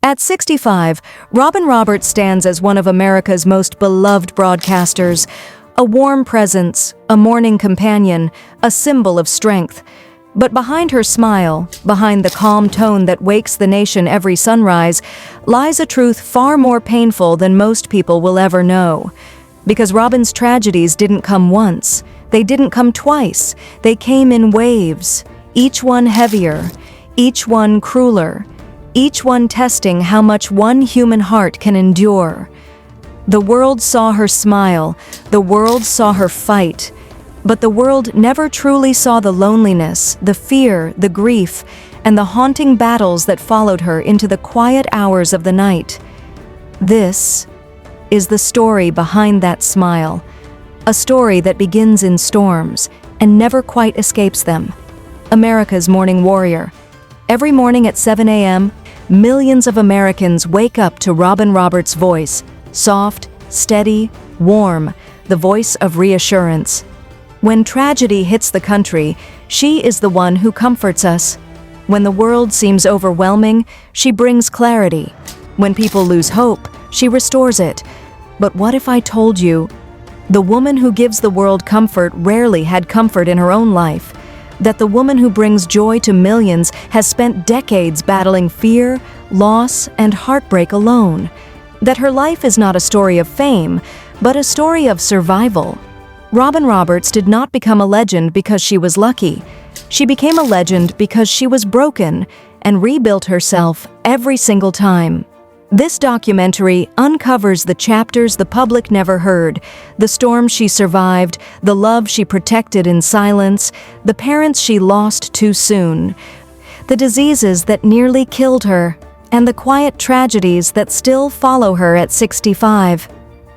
At 65, Robin Roberts stands as one of America's most beloved broadcasters, a warm presence, a morning companion, a symbol of strength. But behind her smile, behind the calm tone that wakes the nation every sunrise, lies a truth far more painful than most people will ever know. Because Robin's tragedies didn't come once, they didn't come twice, they came in waves, each one heavier, each one crueler, each one testing how much one human heart can endure. The world saw her smile, the world saw her fight, but the world never truly saw the loneliness, the fear, the grief, and the haunting battles that followed her into the quiet hours of the night. This is the story behind that smile, a story that begins in storms and never quite escapes them. America's morning warrior. Every morning at 7 a.m., millions of Americans wake up to Robin Roberts' voice, soft, steady, warm, the voice of reassurance. When tragedy hits the country, she is the one who comforts us. When the world seems overwhelming, she brings clarity. When people lose hope, she restores it. But what if I told you, the woman who gives the world comfort rarely had comfort in her own life? That the woman who brings joy to millions has spent decades battling fear, loss, and heartbreak alone? That her life is not a story of fame, but a story of survival? Robin Roberts did not become a legend because she was lucky. She became a legend because she was broken and rebuilt herself every single time. This documentary uncovers the chapters the public never heard, the storms she survived, the love she protected in silence, the parents she lost too soon, the diseases that nearly killed her, and the quiet tragedies that still follow her at 65.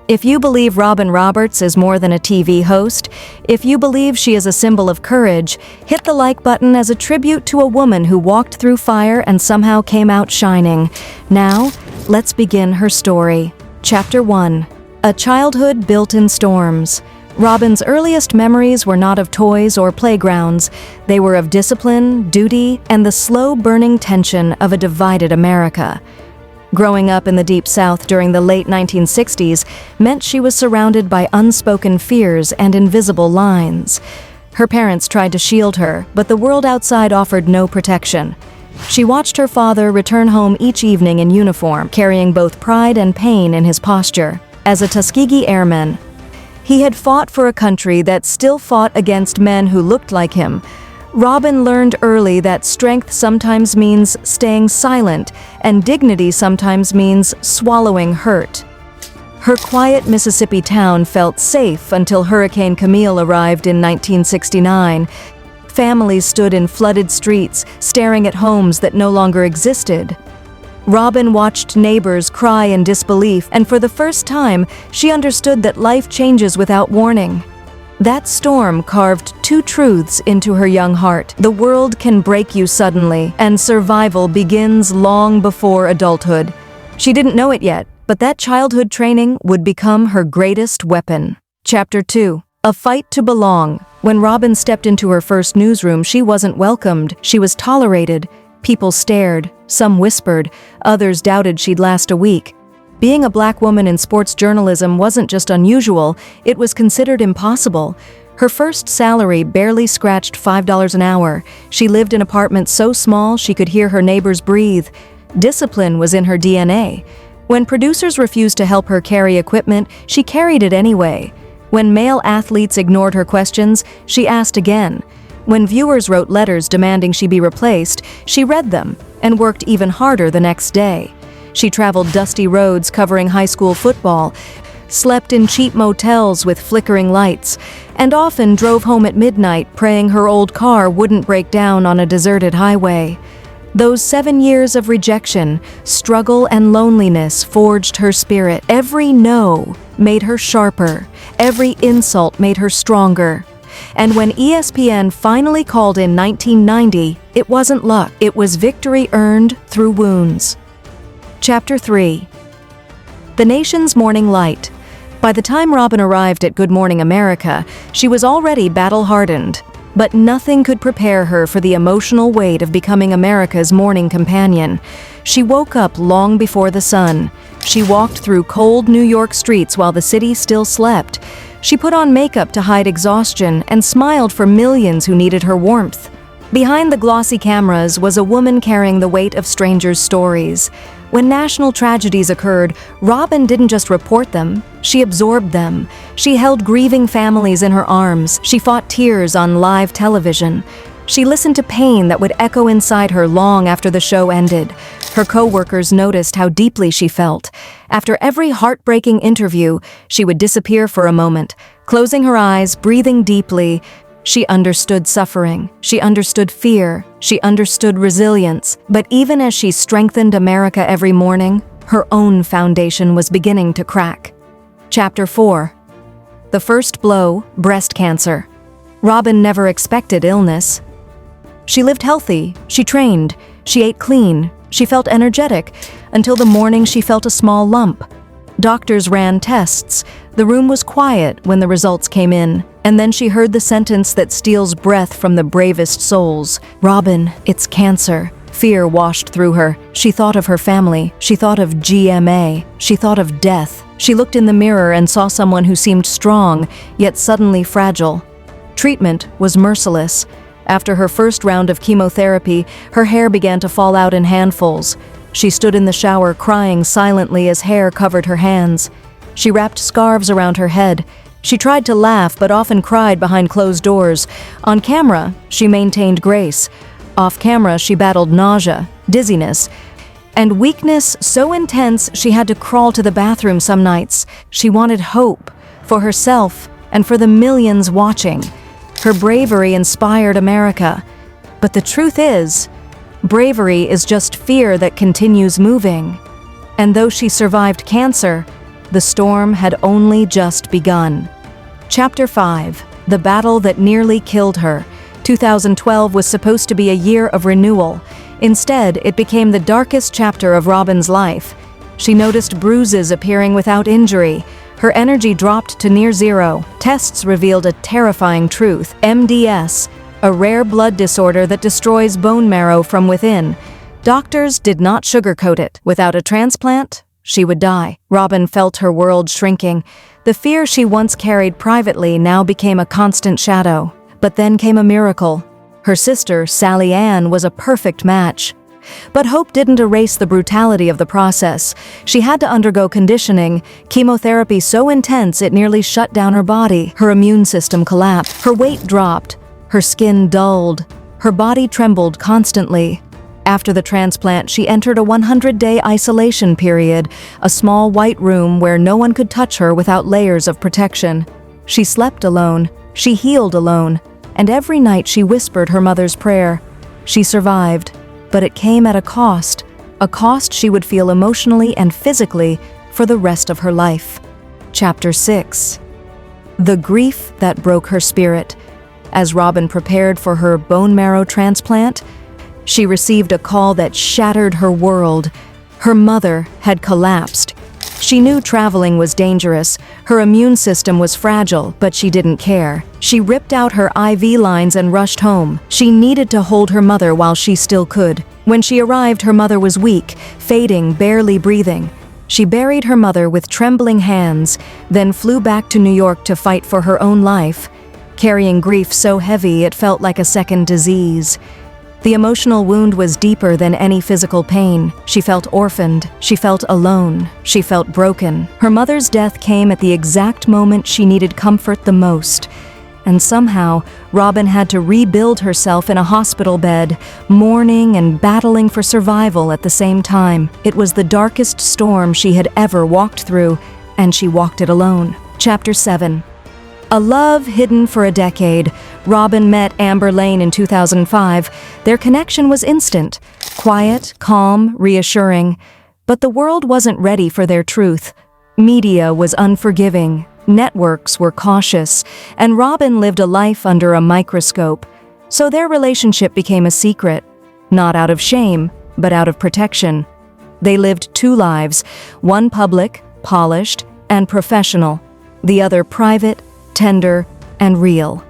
If you believe Robin Roberts is more than a TV host, if you believe she is a symbol of courage, hit the like button as a tribute to a woman who walked through fire and somehow came out shining. Now, let's begin her story. Chapter 1. A childhood built in storms. Robin's earliest memories were not of toys or playgrounds. They were of discipline, duty, and the slow-burning tension of a divided America. Growing up in the Deep South during the late 1960s meant she was surrounded by unspoken fears and invisible lines. Her parents tried to shield her, but the world outside offered no protection. She watched her father return home each evening in uniform, carrying both pride and pain in his posture. As a Tuskegee Airman, he had fought for a country that still fought against men who looked like him. Robin learned early that strength sometimes means staying silent, and dignity sometimes means swallowing hurt. Her quiet Mississippi town felt safe until Hurricane Camille arrived in 1969. Families stood in flooded streets, staring at homes that no longer existed. Robin watched neighbors cry in disbelief, and for the first time, she understood that life changes without warning. That storm carved two truths into her young heart. The world can break you suddenly, and survival begins long before adulthood. She didn't know it yet, but that childhood training would become her greatest weapon. Chapter 2. A fight to belong. When Robin stepped into her first newsroom, she wasn't welcomed. She was tolerated. People stared. Some whispered. Others doubted she'd last a week. Being a black woman in sports journalism wasn't just unusual, it was considered impossible. Her first salary barely scratched $5 an hour. She lived in apartments so small she could hear her neighbors breathe. Discipline was in her DNA. When producers refused to help her carry equipment, she carried it anyway. When male athletes ignored her questions, she asked again. When viewers wrote letters demanding she be replaced, she read them and worked even harder the next day. She traveled dusty roads covering high school football, slept in cheap motels with flickering lights, and often drove home at midnight praying her old car wouldn't break down on a deserted highway. Those 7 years of rejection, struggle, and loneliness forged her spirit. Every no made her sharper. Every insult made her stronger. And when ESPN finally called in 1990, it wasn't luck. It was victory earned through wounds. Chapter 3. The nation's morning light. By the time Robin arrived at Good Morning America, she was already battle-hardened. But nothing could prepare her for the emotional weight of becoming America's morning companion. She woke up long before the sun. She walked through cold New York streets while the city still slept. She put on makeup to hide exhaustion and smiled for millions who needed her warmth. Behind the glossy cameras was a woman carrying the weight of strangers' stories. When national tragedies occurred, Robin didn't just report them, she absorbed them. She held grieving families in her arms. She fought tears on live television. She listened to pain that would echo inside her long after the show ended. Her co-workers noticed how deeply she felt. After every heartbreaking interview, she would disappear for a moment, closing her eyes, breathing deeply. She understood suffering. She understood fear. She understood resilience. But even as she strengthened America every morning, her own foundation was beginning to crack. Chapter 4. The first blow, breast cancer. Robin never expected illness. She lived healthy, she trained, she ate clean, she felt energetic, until the morning she felt a small lump. Doctors ran tests. The room was quiet when the results came in, and then she heard the sentence that steals breath from the bravest souls. "Robin, it's cancer." Fear washed through her. She thought of her family. She thought of GMA. She thought of death. She looked in the mirror and saw someone who seemed strong, yet suddenly fragile. Treatment was merciless. After her first round of chemotherapy, her hair began to fall out in handfuls. She stood in the shower crying silently as hair covered her hands. She wrapped scarves around her head. She tried to laugh but often cried behind closed doors. On camera, she maintained grace. Off camera, she battled nausea, dizziness, and weakness so intense she had to crawl to the bathroom some nights. She wanted hope for herself and for the millions watching. Her bravery inspired America. But the truth is, bravery is just fear that continues moving. And though she survived cancer, the storm had only just begun. Chapter 5. The battle that nearly killed her. 2012 was supposed to be a year of renewal. Instead, it became the darkest chapter of Robin's life. She noticed bruises appearing without injury. Her energy dropped to near zero. Tests revealed a terrifying truth: MDS, a rare blood disorder that destroys bone marrow from within. Doctors did not sugarcoat it. Without a transplant, she would die. Robin felt her world shrinking. The fear she once carried privately now became a constant shadow. But then came a miracle. Her sister, Sally Ann, was a perfect match. But hope didn't erase the brutality of the process. She had to undergo conditioning, chemotherapy so intense it nearly shut down her body. Her immune system collapsed. Her weight dropped. Her skin dulled. Her body trembled constantly. After the transplant, she entered a 100-day isolation period, a small white room where no one could touch her without layers of protection. She slept alone. She healed alone. And every night she whispered her mother's prayer. She survived, but it came at a cost she would feel emotionally and physically for the rest of her life. Chapter 6. The grief that broke her spirit. As Robin prepared for her bone marrow transplant, she received a call that shattered her world. Her mother had collapsed. She knew traveling was dangerous. Her immune system was fragile, but she didn't care. She ripped out her IV lines and rushed home. She needed to hold her mother while she still could. When she arrived, her mother was weak, fading, barely breathing. She buried her mother with trembling hands, then flew back to New York to fight for her own life, carrying grief so heavy it felt like a second disease. The emotional wound was deeper than any physical pain. She felt orphaned. She felt alone. She felt broken. Her mother's death came at the exact moment she needed comfort the most. And somehow, Robin had to rebuild herself in a hospital bed, mourning and battling for survival at the same time. It was the darkest storm she had ever walked through, and she walked it alone. Chapter 7. A love hidden for a decade. Robin met Amber Lane in 2005. Their connection was instant, quiet, calm, reassuring. But the world wasn't ready for their truth. Media was unforgiving. Networks were cautious. And Robin lived a life under a microscope. So their relationship became a secret. Not out of shame, but out of protection. They lived two lives, one public, polished, and professional. The other private, tender, and real.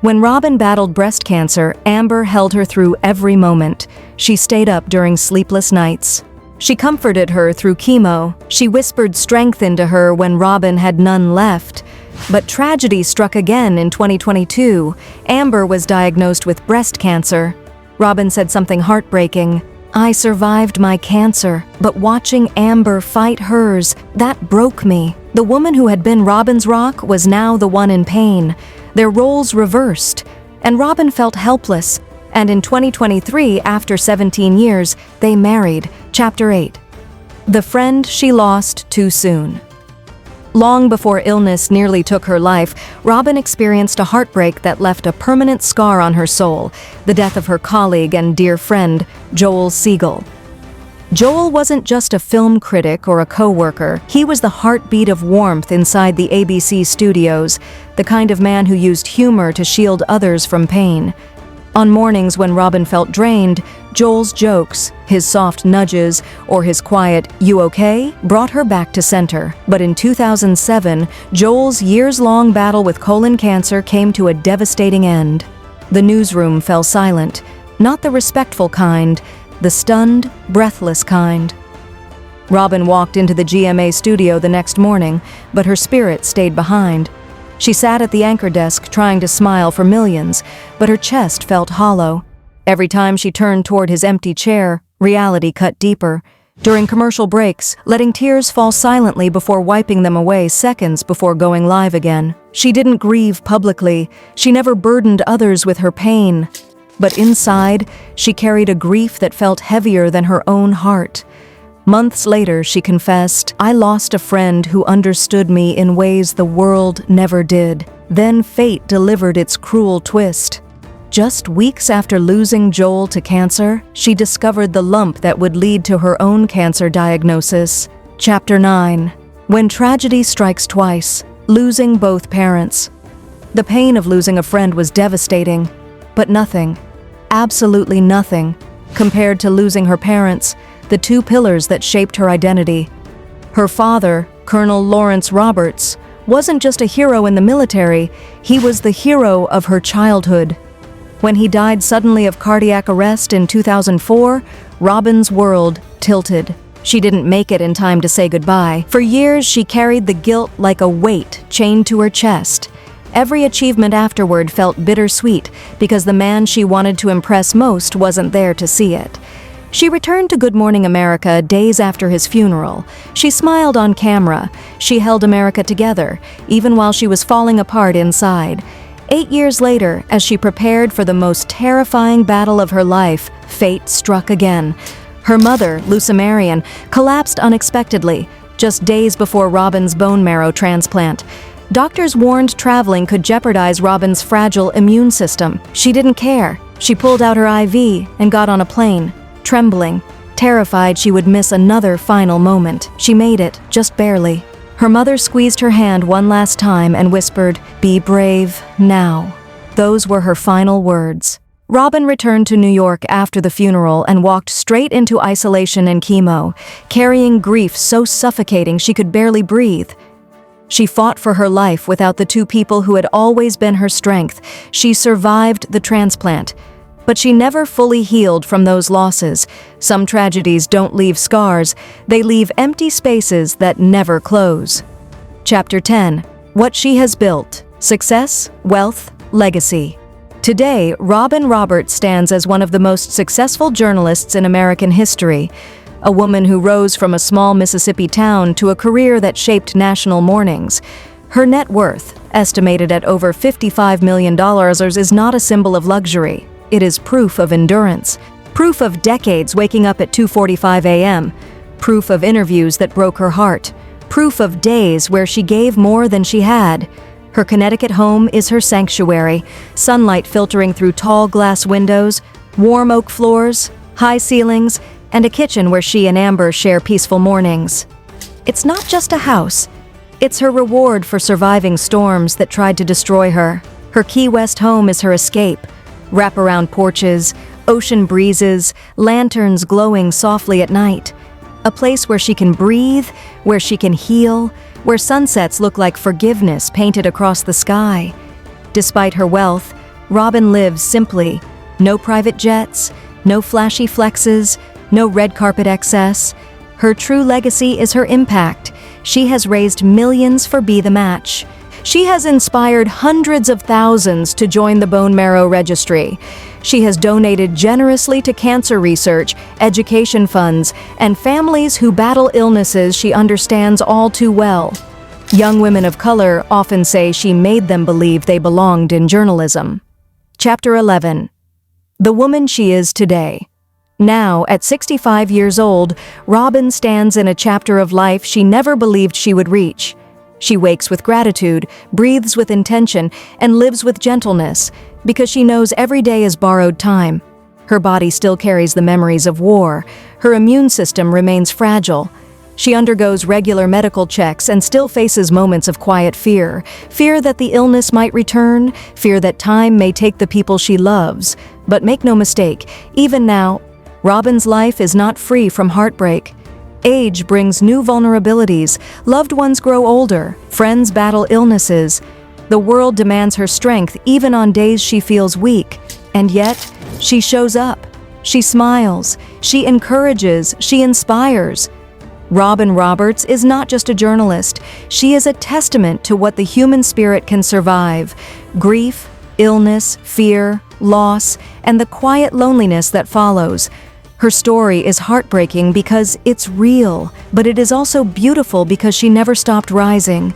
When Robin battled breast cancer, Amber held her through every moment. She stayed up during sleepless nights. She comforted her through chemo. She whispered strength into her when Robin had none left. But tragedy struck again in 2022. Amber was diagnosed with breast cancer. Robin said something heartbreaking. "I survived my cancer, but watching Amber fight hers, that broke me." The woman who had been Robin's rock was now the one in pain. Their roles reversed, and Robin felt helpless. And in 2023, after 17 years, they married. Chapter 8. The friend she lost too soon. Long before illness nearly took her life, Robin experienced a heartbreak that left a permanent scar on her soul, the death of her colleague and dear friend, Joel Siegel. Joel wasn't just a film critic or a co-worker. He was the heartbeat of warmth inside the ABC studios, the kind of man who used humor to shield others from pain. On mornings when Robin felt drained, Joel's jokes, his soft nudges, or his quiet, "You okay?" brought her back to center. But in 2007, Joel's years-long battle with colon cancer came to a devastating end. The newsroom fell silent, not the respectful kind, the stunned, breathless kind. Robin walked into the GMA studio the next morning, but her spirit stayed behind. She sat at the anchor desk trying to smile for millions, but her chest felt hollow. Every time she turned toward his empty chair, reality cut deeper. During commercial breaks, letting tears fall silently before wiping them away seconds before going live again. She didn't grieve publicly. She never burdened others with her pain. But inside, she carried a grief that felt heavier than her own heart. Months later, she confessed, "I lost a friend who understood me in ways the world never did." Then fate delivered its cruel twist. Just weeks after losing Joel to cancer, she discovered the lump that would lead to her own cancer diagnosis. Chapter 9. When tragedy strikes twice, losing both parents. The pain of losing a friend was devastating, but nothing, absolutely nothing, compared to losing her parents, the two pillars that shaped her identity. Her father, Colonel Lawrence Roberts, wasn't just a hero in the military, he was the hero of her childhood. When he died suddenly of cardiac arrest in 2004, Robin's world tilted. She didn't make it in time to say goodbye. For years, she carried the guilt like a weight chained to her chest. Every achievement afterward felt bittersweet because the man she wanted to impress most wasn't there to see it. She returned to Good Morning America days after his funeral. She smiled on camera. She held America together, even while she was falling apart inside. 8 years later, as she prepared for the most terrifying battle of her life, fate struck again. Her mother, Lucy Marion, collapsed unexpectedly, just days before Robin's bone marrow transplant. Doctors warned traveling could jeopardize Robin's fragile immune system. She didn't care. She pulled out her IV and got on a plane. Trembling, terrified she would miss another final moment. She made it, just barely. Her mother squeezed her hand one last time and whispered, "Be brave now." Those were her final words. Robin returned to New York after the funeral and walked straight into isolation and chemo, carrying grief so suffocating she could barely breathe. She fought for her life without the two people who had always been her strength. She survived the transplant. But she never fully healed from those losses. Some tragedies don't leave scars, they leave empty spaces that never close. Chapter 10. What she has built: success, wealth, legacy. Today, Robin Roberts stands as one of the most successful journalists in American history. A woman who rose from a small Mississippi town to a career that shaped national mornings. Her net worth, estimated at over $55 million, is not a symbol of luxury. It is proof of endurance, proof of decades waking up at 2:45 a.m., proof of interviews that broke her heart, proof of days where she gave more than she had. Her Connecticut home is her sanctuary, sunlight filtering through tall glass windows, warm oak floors, high ceilings, and a kitchen where she and Amber share peaceful mornings. It's not just a house. It's her reward for surviving storms that tried to destroy her. Her Key West home is her escape. Wraparound porches, ocean breezes, lanterns glowing softly at night. A place where she can breathe, where she can heal, where sunsets look like forgiveness painted across the sky. Despite her wealth, Robin lives simply. No private jets, no flashy flexes, no red carpet excess. Her true legacy is her impact. She has raised millions for Be the Match. She has inspired hundreds of thousands to join the bone marrow registry. She has donated generously to cancer research, education funds, and families who battle illnesses she understands all too well. Young women of color often say she made them believe they belonged in journalism. Chapter 11. The woman she is today. Now, at 65 years old, Robin stands in a chapter of life she never believed she would reach. She wakes with gratitude, breathes with intention, and lives with gentleness, because she knows every day is borrowed time. Her body still carries the memories of war. Her immune system remains fragile. She undergoes regular medical checks and still faces moments of quiet fear. Fear that the illness might return, fear that time may take the people she loves. But make no mistake, even now, Robin's life is not free from heartbreak. Age brings new vulnerabilities, loved ones grow older, friends battle illnesses. The world demands her strength even on days she feels weak, and yet, she shows up. She smiles, she encourages, she inspires. Robin Roberts is not just a journalist, she is a testament to what the human spirit can survive: grief, illness, fear, loss, and the quiet loneliness that follows. Her story is heartbreaking because it's real, but it is also beautiful because she never stopped rising.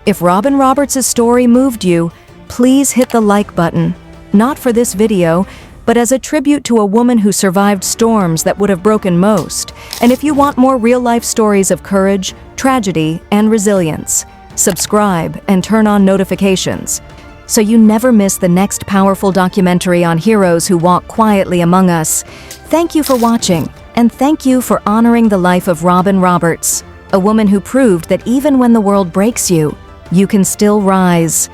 If Robin Roberts' story moved you, please hit the like button. Not for this video, but as a tribute to a woman who survived storms that would have broken most. And if you want more real-life stories of courage, tragedy, and resilience, subscribe and turn on notifications, so you never miss the next powerful documentary on heroes who walk quietly among us. Thank you for watching, and thank you for honoring the life of Robin Roberts, a woman who proved that even when the world breaks you, you can still rise.